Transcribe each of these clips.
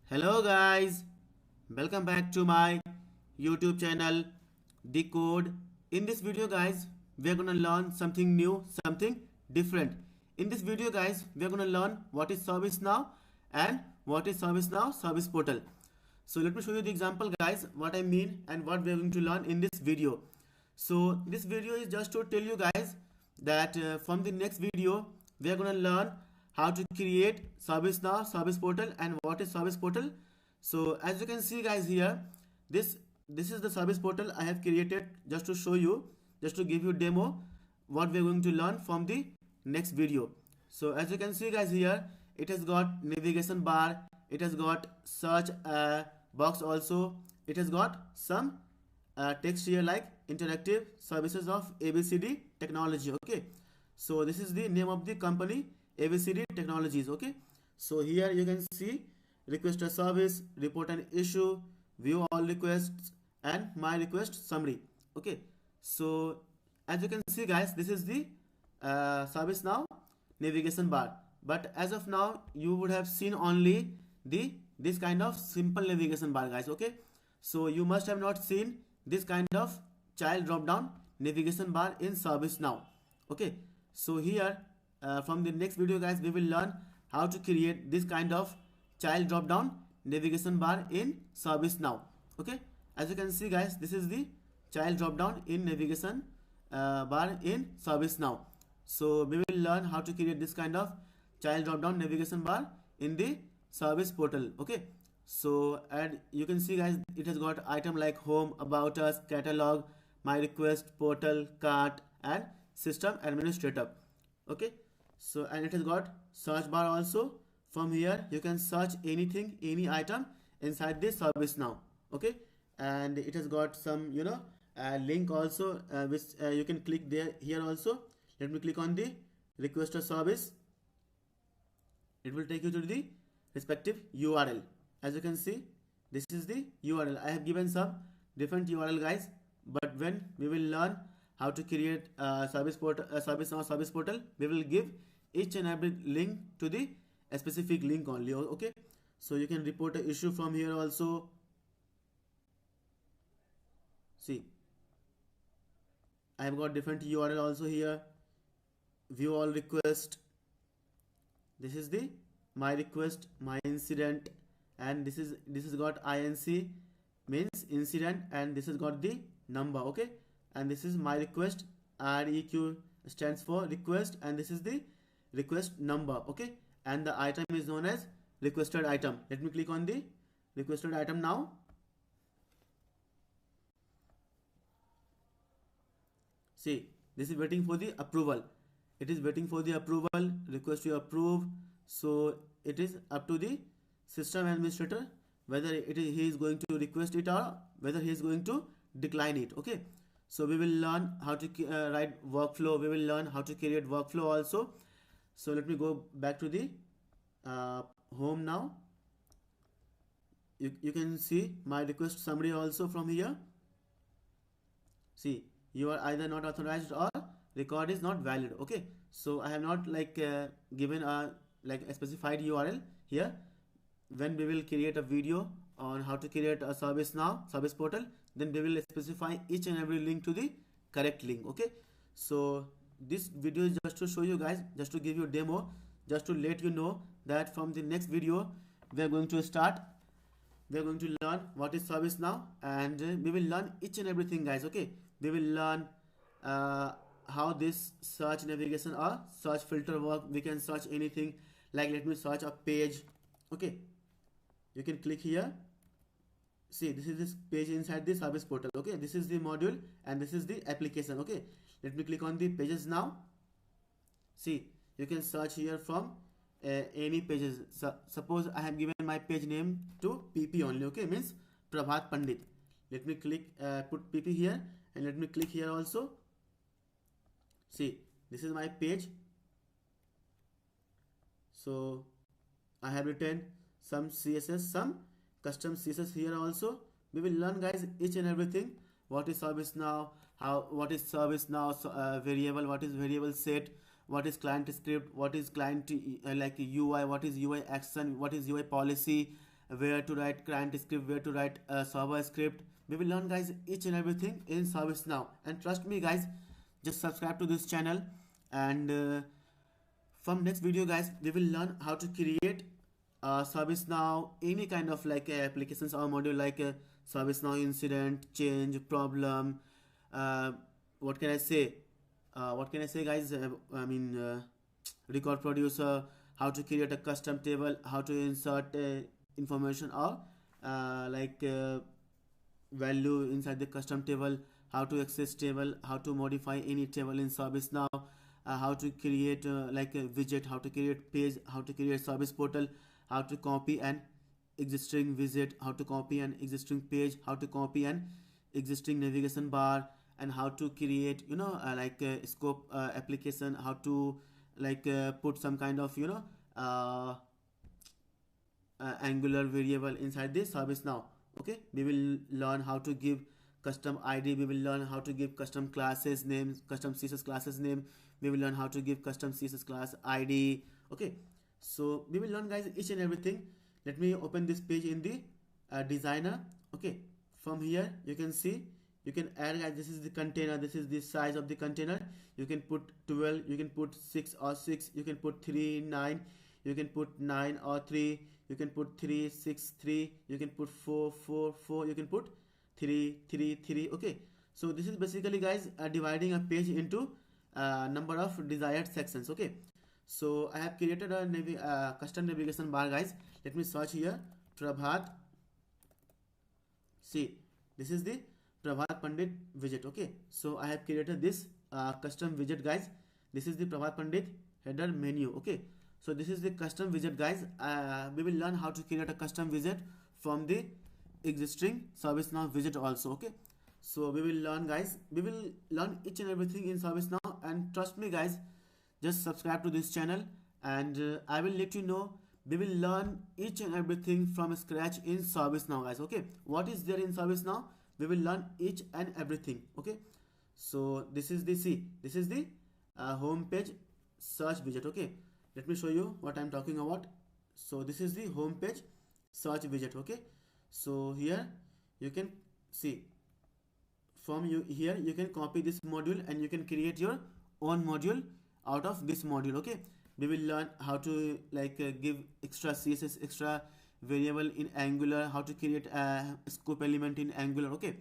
Hello guys, welcome back to my YouTube channel Decode. In this video guys, we are gonna learn something new, something different. In this video guys, we are gonna learn what is ServiceNow and what is ServiceNow Service Portal. So let me show you the example guys, what I mean and what we are going to learn in this video. So this video is just to tell you guys that from the next video we are going to learn how to create ServiceNow Service Portal and what is Service Portal. So as you can see guys here, this is the Service Portal I have created just to show you, just to give you demo what we are going to learn from the next video. So as you can see guys here, it has got navigation bar, it has got search box also, it has got some text here like interactive services of ABCD technology. Okay, so this is the name of the company, ABCD Technologies. Okay, so here you can see request a service, report an issue, view all requests, and my request summary. Okay, so as you can see guys, this is the ServiceNow navigation bar, but as of now you would have seen only the this kind of simple navigation bar guys. Okay, so you must have not seen this kind of child drop down navigation bar in ServiceNow. Okay, so here from the next video guys, we will learn how to create this kind of child drop down navigation bar in ServiceNow. Okay, as you can see guys, this is the child drop down in navigation bar in ServiceNow. So we will learn how to create this kind of child drop down navigation bar in the service portal. Okay, so and you can see guys, it has got item like home, about us, catalog, my request, portal, cart, and system administrator. Okay, so and it has got search bar also. From here you can search anything, any item inside this service now. Okay, and it has got some link also, which you can click there here also. Let me click on the request a service. It will take you to the respective URL. As you can see, this is the URL. I have given some different URL guys, but when we will learn how to create a service portal, service portal, we will give each and every link to the specific link only. Okay, so you can report an issue from here also. See, I have got different URL also here. View all request. This is the my request, my incident, and this is got INC means incident, and this has got the number. Okay, and this is my request, REQ stands for request, and this is the request number. Okay, and the item is known as requested item. Let me click on the requested item now. See, this is waiting for the approval. It is waiting for the approval, request to approve. So it is up to the system administrator whether he is going to request it or whether he is going to decline it. Okay, so we will learn how to write workflow. We will learn how to create workflow also. So let me go back to the home now. You can see my request summary also from here. See, you are either not authorized or record is not valid. Okay, so I have not given a specified URL here. When we will create a video on how to create a ServiceNow service portal, then we will specify each and every link to the correct link. Okay, so this video is just to show you guys, just to give you a demo, just to let you know that from the next video we are going to start. We are going to learn what is ServiceNow, and we will learn each and everything guys. Okay, we will learn how this search navigation or search filter work. We can search anything, like let me search a page. Okay, you can click here. See, this is this page inside the service portal. Okay, this is the module and this is the application. Okay, let me click on the pages now. See, you can search here from any pages. Suppose I have given my page name to PP only. Okay, means Prabhat Pandit. Let me click put PP here, and let me click here also. See, this is my page. So I have written some CSS, some custom CSS here also. We will learn guys each and everything. What is ServiceNow, what is ServiceNow variable, what is variable set, what is client script, what is client UI, what is UI action, what is UI policy, where to write client script, where to write server script. We will learn guys each and everything in ServiceNow. And trust me guys, just subscribe to this channel. And from next video guys, we will learn how to create ServiceNow any kind of like applications or module, like ServiceNow incident, change, problem. Uh, what can I say? What can I say guys? Record producer, how to create a custom table, how to insert information or value inside the custom table, how to access table, how to modify any table in ServiceNow, how to create like a widget, how to create page, how to create service portal, how to copy an existing widget, how to copy an existing page, how to copy an existing navigation bar, and how to create scope application, how to put some kind of angular variable inside this ServiceNow. Okay, we will learn how to give custom id, we will learn how to give custom classes names, custom css classes name, we will learn how to give custom css class id. Okay, so we will learn guys each and everything. Let me open this page in the designer. Okay, from here you can see, you can add guys, this is the container, this is the size of the container. You can put 12, you can put 6 or 6, you can put 3 9, you can put 9 or 3, you can put 3 6 3, you can put 4 4 4, you can put 3 3 3. Okay, so this is basically guys dividing a page into number of desired sections. Okay, so I have created a custom navigation bar guys. Let me search here Prabhat. See, this is the Prabhat Pandit widget. Okay, so I have created this custom widget guys. This is the Prabhat Pandit header menu. Okay, so this is the custom widget guys. We will learn how to create a custom widget from the existing ServiceNow widget also. Okay, so we will learn guys, we will learn each and everything in ServiceNow. And trust me guys, just subscribe to this channel, and I will let you know, we will learn each and everything from scratch in ServiceNow guys. Okay, what is there in ServiceNow, we will learn each and everything. Okay, so this is the this is the home page search widget. Okay, let me show you what I'm talking about. So this is the home page search widget. Okay, so here you can see, from you here you can copy this module and you can create your own module out of this module. Okay, we will learn how to give extra css, extra variable in Angular, how to create a scope element in Angular. Okay,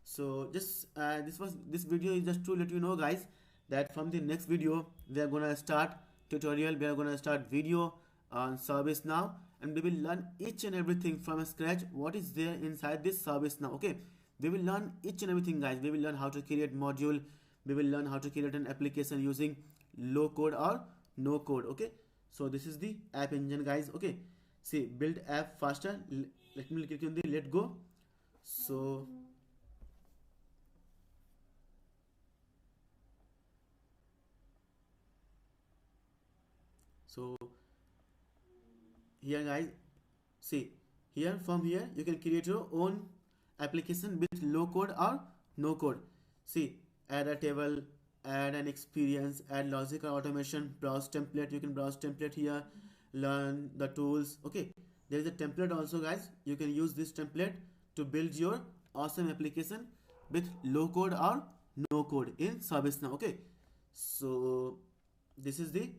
so just this video is just to let you know guys that from the next video we are gonna start tutorial, we are gonna start video on ServiceNow, and we will learn each and everything from scratch what is there inside this ServiceNow. Okay, we will learn each and everything guys. We will learn how to create module, we will learn how to create an application using low code or no code. Okay, so this is the app engine guys. Okay, see, build app faster. Let me click on the let go. So here guys, see, here from here you can create your own application with low code or no code. See, add a table, add an experience, add logical automation, browse template, you can browse template here, learn the tools. Okay, there is a template also guys, you can use this template to build your awesome application with low code or no code in ServiceNow. Okay, so this is the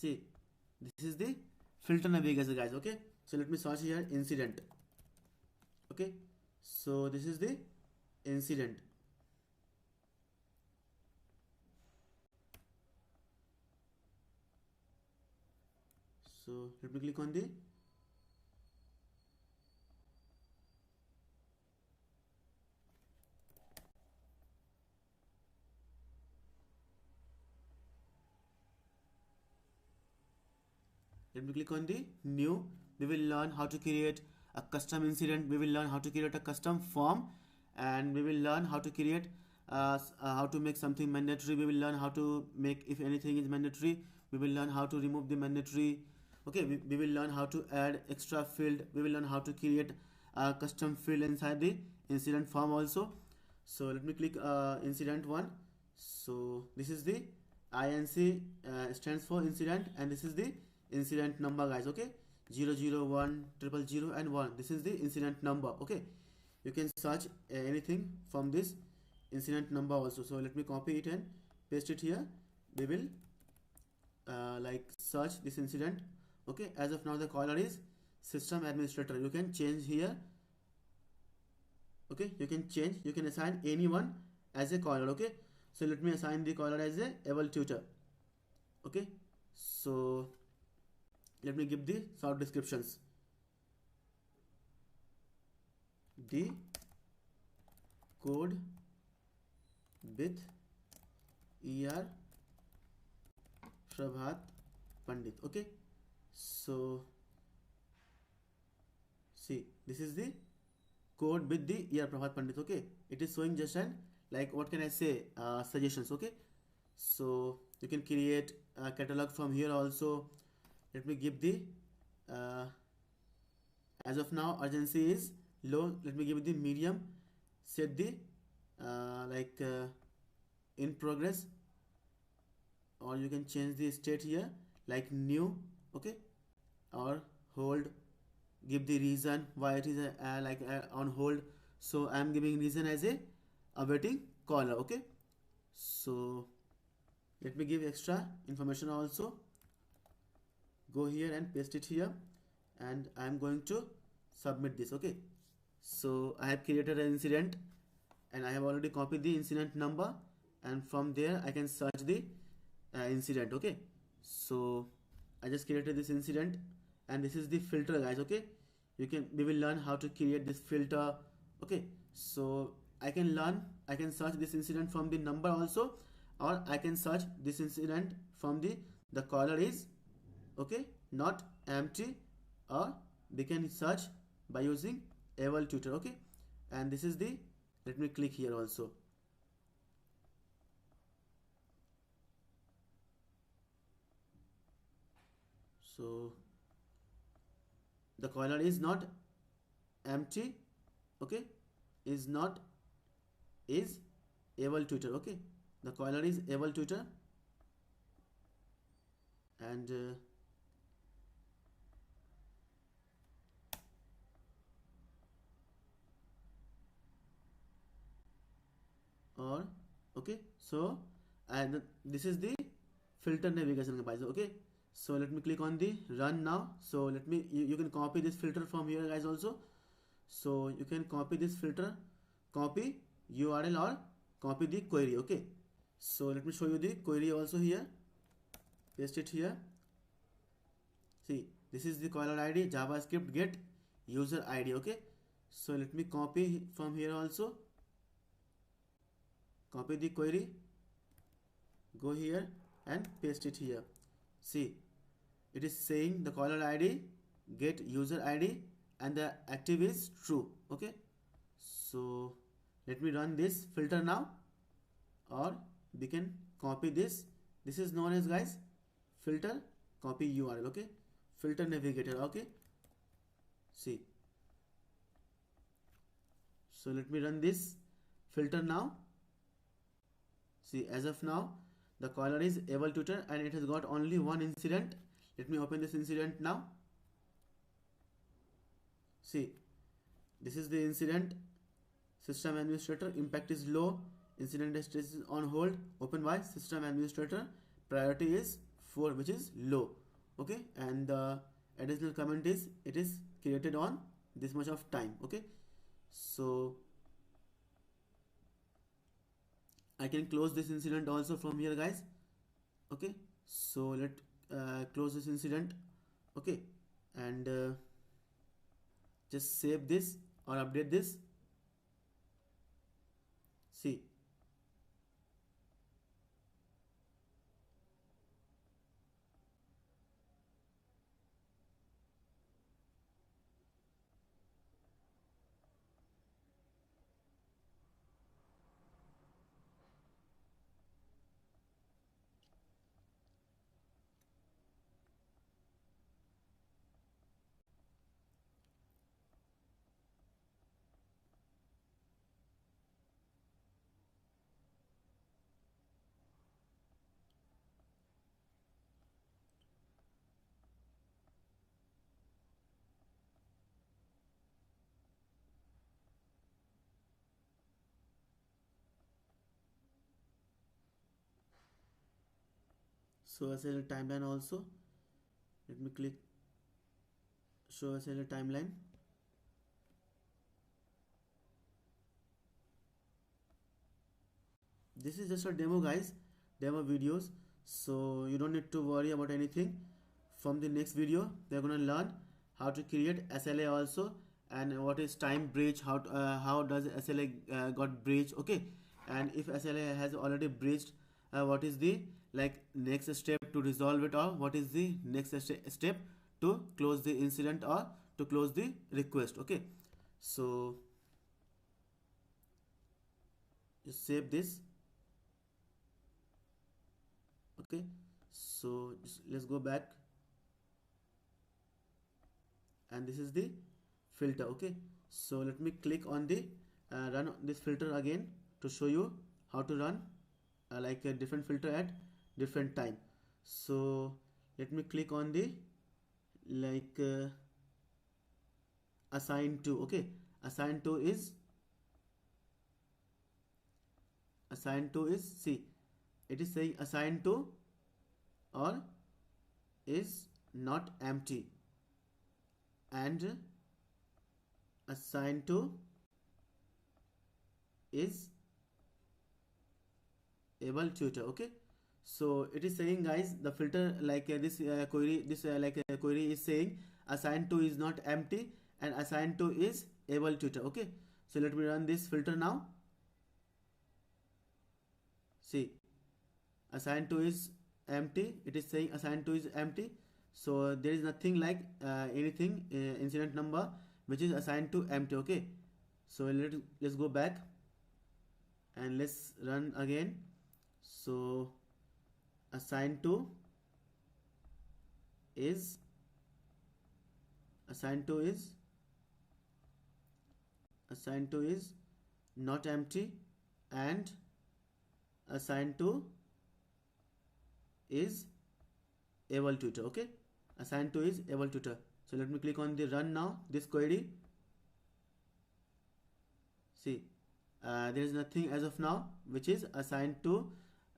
see, this is the filter navigation guys. Okay, so let me search here incident. Okay, so this is the incident. So let me click on the new we will learn how to create a custom incident, we will learn how to create a custom form, and we will learn how to create how to make something mandatory, we will learn how to make if anything is mandatory, we will learn how to remove the mandatory. Okay, we will learn how to add extra field, we will learn how to create a custom field inside the incident form also. So let me click incident one. So this is the INC stands for incident, and this is the incident number, guys. Okay, 001 000 and 1, this is the incident number. Okay, you can search anything from this incident number also. So let me copy it and paste it here. We will like search this incident. Okay, as of now the caller is system administrator. You can change here. Okay, you can change, you can assign anyone as a caller. Okay, so let me assign the caller as a able tutor. Okay, so let me give the short descriptions. The code with ER Prabhat Pandit. Okay, so see, this is the code with the ER Prabhat Pandit. Okay, it is showing just an like what can I say suggestions. Okay, so you can create a catalog from here also. Let me give the uh, as of now urgency is low, let me give it the medium, set the in progress, or you can change the state here like new. Okay, or hold, give the reason why it is on hold. So I am giving reason as a awaiting caller. Okay, so let me give extra information also. Go here and paste it here, and I am going to submit this. Okay, so I have created an incident, and I have already copied the incident number, and from there I can search the incident. Okay, so I just created this incident, and this is the filter, guys. Okay, we will learn how to create this filter. Okay, so I can search this incident from the number also, or I can search this incident from the caller is okay not empty, or we can search by using able tutor. Okay, and this is the, let me click here also. So the caller is not empty. Okay, is not is able tutor. Okay, the caller is able tutor, and or okay, so and this is the filter navigation, guys. Okay, so let me click on the run now. So let me you can copy this filter from here, guys, also. So you can copy this filter, copy URL or copy the query. Okay, so let me show you the query also here. Paste it here. See, this is the caller ID JavaScript get user ID. Okay, so let me copy from here also. Copy the query, go here and paste it here. See, it is saying the caller ID get user ID and the active is true. Okay, so let me run this filter now, or we can copy this. This is known as, guys, filter copy URL. Okay, filter navigator. Okay, see, so let me run this filter now. See, as of now the caller is able tutor, and it has got only one incident. Let me open this incident now. See, this is the incident. System administrator, impact is low, incident status is on hold, open by system administrator, priority is 4, which is low. Okay, and the additional comment is it is created on this much of time. Okay, so I can close this incident also from here, guys. Okay, so let close this incident. Okay, and just save this or update this. See, show SLA timeline also. Let me click show SLA timeline. This is just a demo guys, demo videos, so you don't need to worry about anything. From the next video we're gonna learn how to create SLA also, and what is time breach, how does SLA got breached, okay, and if SLA has already breached, what is the next step to resolve it, or what is the next step to close the incident or to close the request, okay. So just save this, okay. So let's go back, and this is the filter, okay. So let me click on the run this filter again to show you how to run a different filter at different time. So let me click on the assign to, okay. assign to is see, it is saying assign to or is not empty, and assign to is able tutor, okay. So it is saying guys, the filter query is saying assign to is not empty and assign to is able tutor, okay. So let me run this filter now. See, assign to is empty, it is saying assign to is empty, so there is nothing anything incident number which is assigned to empty, okay. So let's go back and let's run again. So assign to is not empty, and assign to is able tutor, okay. Assign to is able tutor. So let me click on the run now this query. See, there is nothing as of now which is assigned to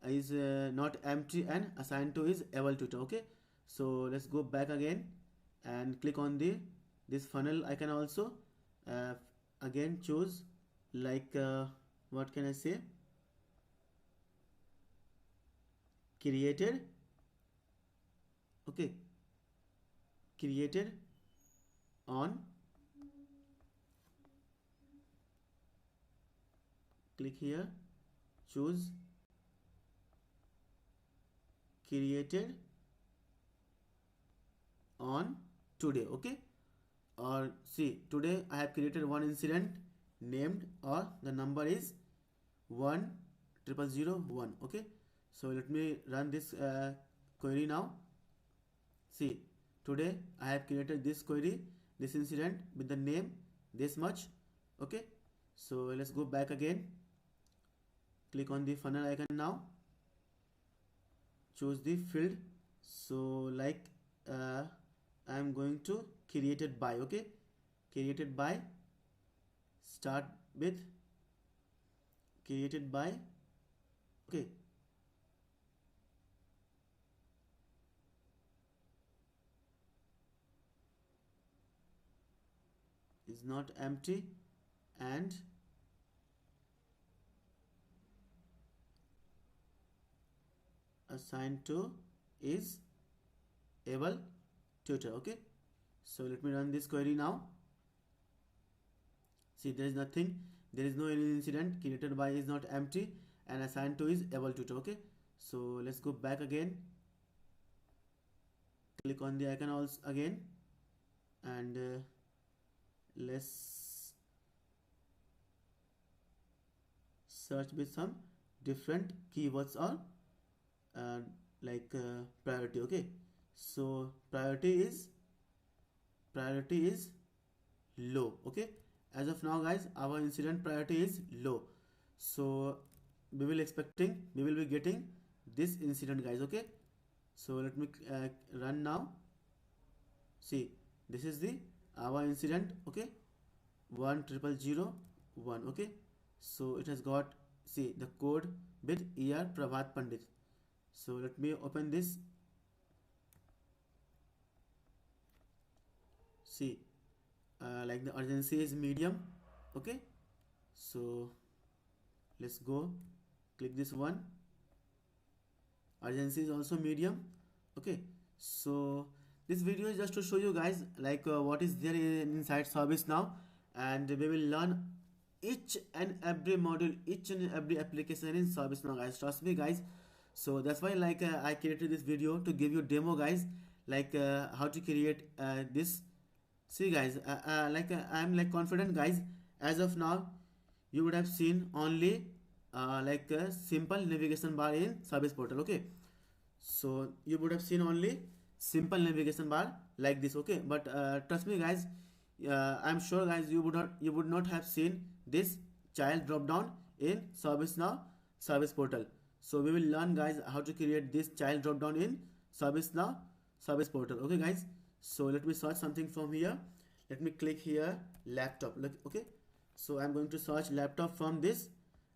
is not empty and assigned to is able tutor, okay. So let's go back again and click on the this funnel icon also. Again choose what can I say, created, okay, created on, click here, choose created on today, okay. Or see, today I have created one incident named, or the number is 10001, okay. So let me run this query now. See, today I have created this query, this incident with the name this much, okay. So let's go back again, click on the funnel icon now, choose the field. So I am going to created by, okay, created by, start with created by, okay. Is not empty and assigned to is able tutor, okay. So let me run this query now. See, there is nothing, there is no any incident, created by is not empty and assigned to is able tutor, okay. So let's go back again, click on the icon also again, and let's search with some different keywords or priority, okay. So priority is low, okay. As of now guys, our incident priority is low, so we will be getting this incident guys, okay. So let me run now. See, this is the our incident, okay, 10001, okay. So it has got, see, the code with ER Prabhat Pandit. So let me open this See, like the urgency is medium. Okay, so let's go, click this one. Urgency is also medium. Okay, so this video is just to show you guys like what is there inside ServiceNow, and we will learn each and every module, each and every application in ServiceNow, guys. Trust me, guys. So that's why like I created this video to give you demo, guys, like how to create this. See, guys, I'm like confident, guys. As of now, you would have seen only like a simple navigation bar in Service Portal. Okay, so you would have seen only simple navigation bar like this. Okay, but trust me, guys, I'm sure, guys, you would not have seen this child drop down in ServiceNow Service Portal. So we will learn, guys, how to create this child drop down in ServiceNow Service Portal. Okay, guys, so let me search something from here. Let me click here laptop. Look, okay, so I'm going to search laptop from this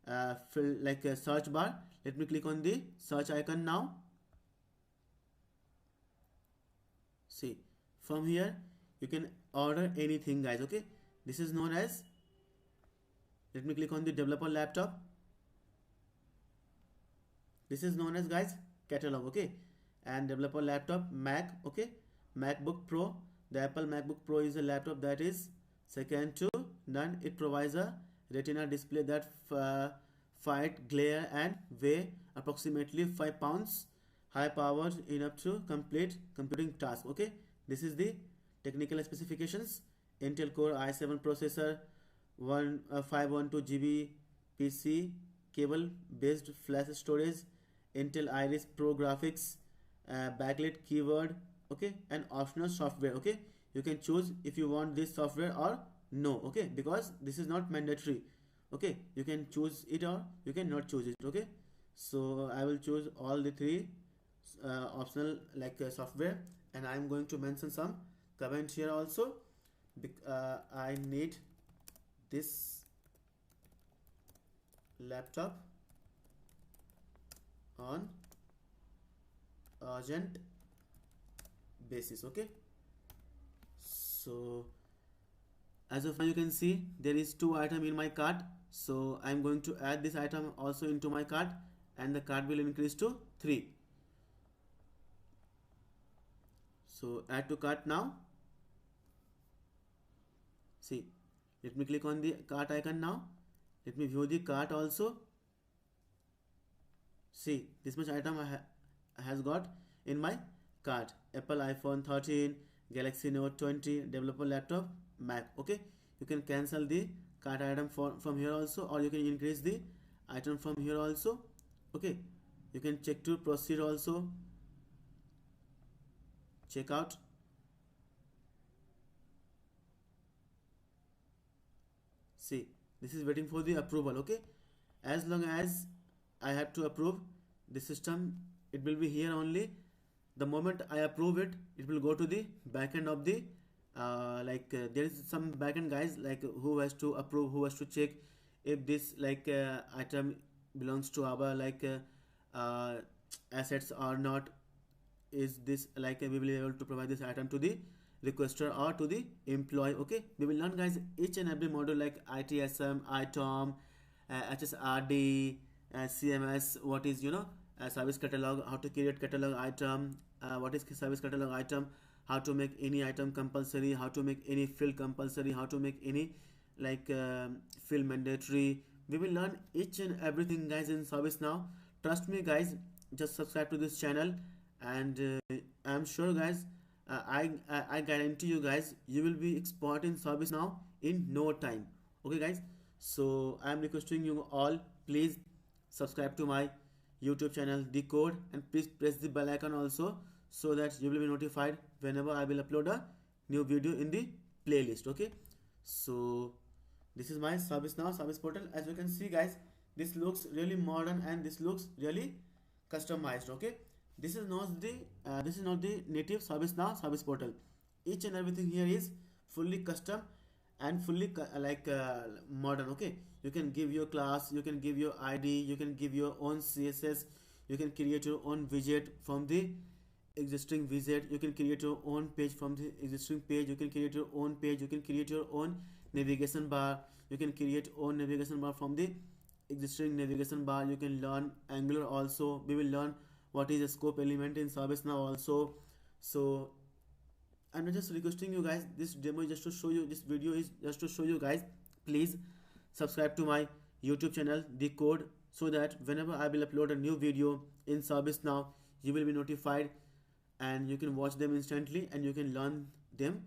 like a search bar. Let me click on the search icon now. See, from here you can order anything, guys. Okay, this is known as, let me click on the developer laptop. This is known as, guys, catalog. Okay, and developer laptop Mac. Okay, MacBook Pro. The Apple MacBook Pro is a laptop that is second to none. It provides a retina display that fight glare and weigh approximately 5 pounds, high powered enough to complete computing tasks. Okay, this is the technical specifications. Intel Core i7 processor, 512 GB PC, cable based flash storage, Intel Iris Pro graphics, backlit keyword. Okay, and optional software. Okay, you can choose if you want this software or no. Okay, because this is not mandatory. Okay, you can choose it or you can not choose it. Okay, so I will choose all the three optional like software, and I'm going to mention some comment here also. I need this laptop on urgent basis. Okay, so as of now you can see there is 2 items in my cart, so I'm going to add this item also into my cart, and the cart will increase to 3. So add to cart now. See, let me click on the cart icon now. Let me view the cart also. See, this much item has got in my cart: Apple iPhone 13, Galaxy Note 20, developer laptop, Mac. Okay, you can cancel the cart item from here also, or you can increase the item from here also. Okay, you can check to proceed also, check out. See, this is waiting for the approval. Okay, as long as I have to approve the system, it will be here only. The moment I approve it, it will go to the backend of the there is some backend, guys, like who has to approve, who has to check if this like item belongs to our like assets or not. Is this like we will be able to provide this item to the requester or to the employee. Okay, we will learn, guys, each and every module like ITSM, ITOM, HSRD, CMS, what is service catalog, how to create catalog item, what is service catalog item, how to make any item compulsory, how to make any field compulsory, how to make any like field mandatory. We will learn each and everything, guys, in ServiceNow. Trust me, guys, just subscribe to this channel, and I'm sure, guys, I guarantee you, guys, you will be expert in ServiceNow in no time. Okay, guys, so I'm requesting you all, please subscribe to my YouTube channel Decode, and please press the bell icon also, so that you will be notified whenever I will upload a new video in the playlist. Okay, so this is my ServiceNow Service Portal. As you can see, guys, this looks really modern and this looks really customized. Okay, this is not the native ServiceNow Service Portal. Each and everything here is fully custom and fully modern. Okay, you can give your class, you can give your ID, you can give your own CSS, you can create your own widget from the existing widget, you can create your own page from the existing page, you can create your own page, you can create your own navigation bar, you can create own navigation bar from the existing navigation bar. You can learn Angular also. We will learn what is a scope element in ServiceNow also. So I'm just requesting you guys, this demo is just to show you, this video is just to show you guys. Please subscribe to my YouTube channel The Code, so that whenever I will upload a new video in ServiceNow, you will be notified and you can watch them instantly and you can learn them.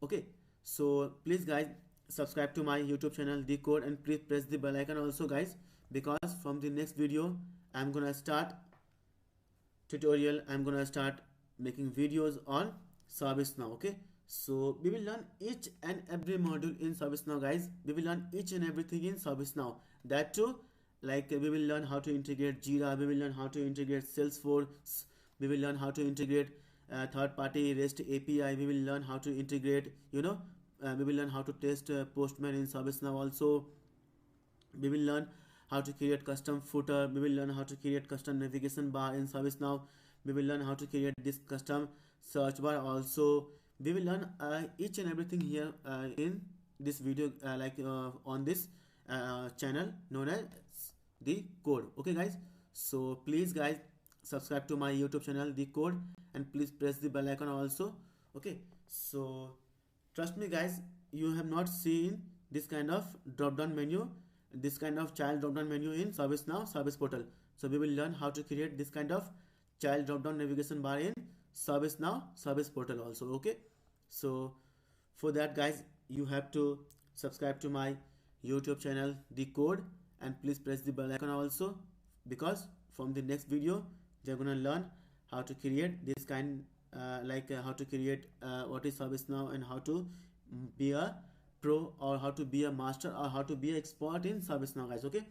Okay, so please guys, subscribe to my YouTube channel The Code, and please press the bell icon also guys, because from the next video I'm gonna start tutorial, I'm gonna start making videos on ServiceNow. Okay, so we will learn each and every module in ServiceNow guys. We will learn each and everything in ServiceNow. That too, like we will learn how to integrate Jira, we will learn how to integrate Salesforce, we will learn how to integrate third-party REST API, we will learn how to integrate, we will learn how to test Postman in ServiceNow also. We will learn how to create custom footer, we will learn how to create custom navigation bar in ServiceNow, we will learn how to create this custom search bar also. We will learn each and everything here in this video, on this channel known as The Code. Okay guys, so please guys, subscribe to my YouTube channel The Code, and please press the bell icon also. Okay, so trust me guys, you have not seen this kind of drop down menu, this kind of child drop down menu in ServiceNow Service Portal. So we will learn how to create this kind of child drop down navigation bar in ServiceNow Service Portal also. Okay, so for that guys, you have to subscribe to my YouTube channel The Code, and please press the bell icon also, because from the next video they're gonna learn how to create this kind how to create what is ServiceNow, and how to be a pro, or how to be a master, or how to be an expert in ServiceNow guys. Okay,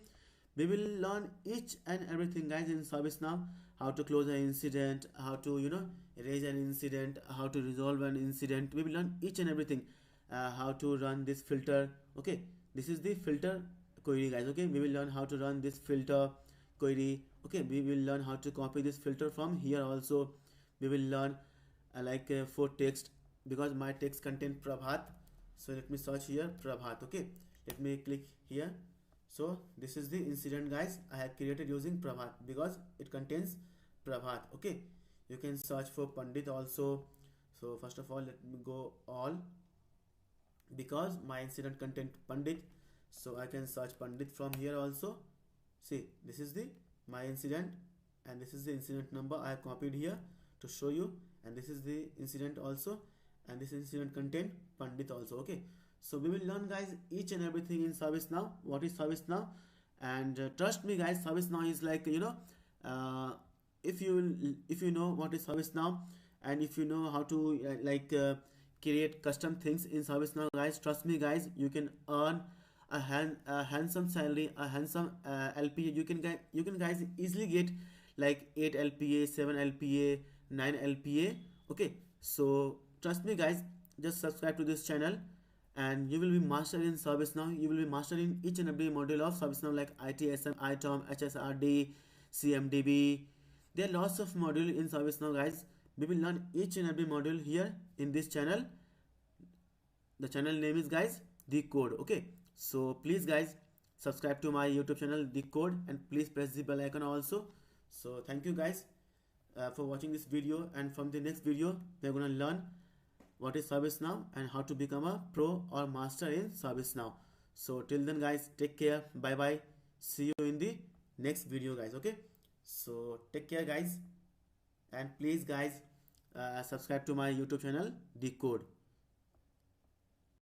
we will learn each and everything guys in ServiceNow. How to close an incident, how to raise an incident, how to resolve an incident. We will learn each and everything. How to run this filter. Okay, this is the filter query guys. Okay, we will learn how to run this filter query. Okay, we will learn how to copy this filter from here also. We will learn for text, because my text contain Prabhat. So let me search here Prabhat. Okay, let me click here. So this is the incident guys I have created using Prabhat, because it contains Prabhat. Okay, you can search for Pandit also. So first of all, let me go all, because my incident content Pandit, so I can search Pandit from here also. See, this is the my incident, and this is the incident number I have copied here to show you, and this is the incident also, and this incident content Pandit also. Okay, so we will learn guys each and everything in ServiceNow. What is ServiceNow? And trust me guys, ServiceNow is if you know what is ServiceNow, and if you know how to create custom things in ServiceNow guys, trust me guys, you can earn a handsome salary, a handsome LPA. You can guys easily get like 8 LPA, 7 LPA, 9 LPA. Okay, so trust me guys, just subscribe to this channel, and you will be master in ServiceNow. You will be master in each and every module of ServiceNow, like ITSM, ITOM, HSRD, CMDB. There are lots of modules in ServiceNow guys. We will learn each and every module here in this channel. The channel name is guys The Code. Okay, so please guys, subscribe to my YouTube channel The Code, and please press the bell icon also. So thank you guys for watching this video, and from the next video we are gonna learn what is ServiceNow and how to become a pro or master in ServiceNow. So till then guys, take care, bye bye, see you in the next video guys. Okay, so take care guys, and please guys subscribe to my YouTube channel The Code.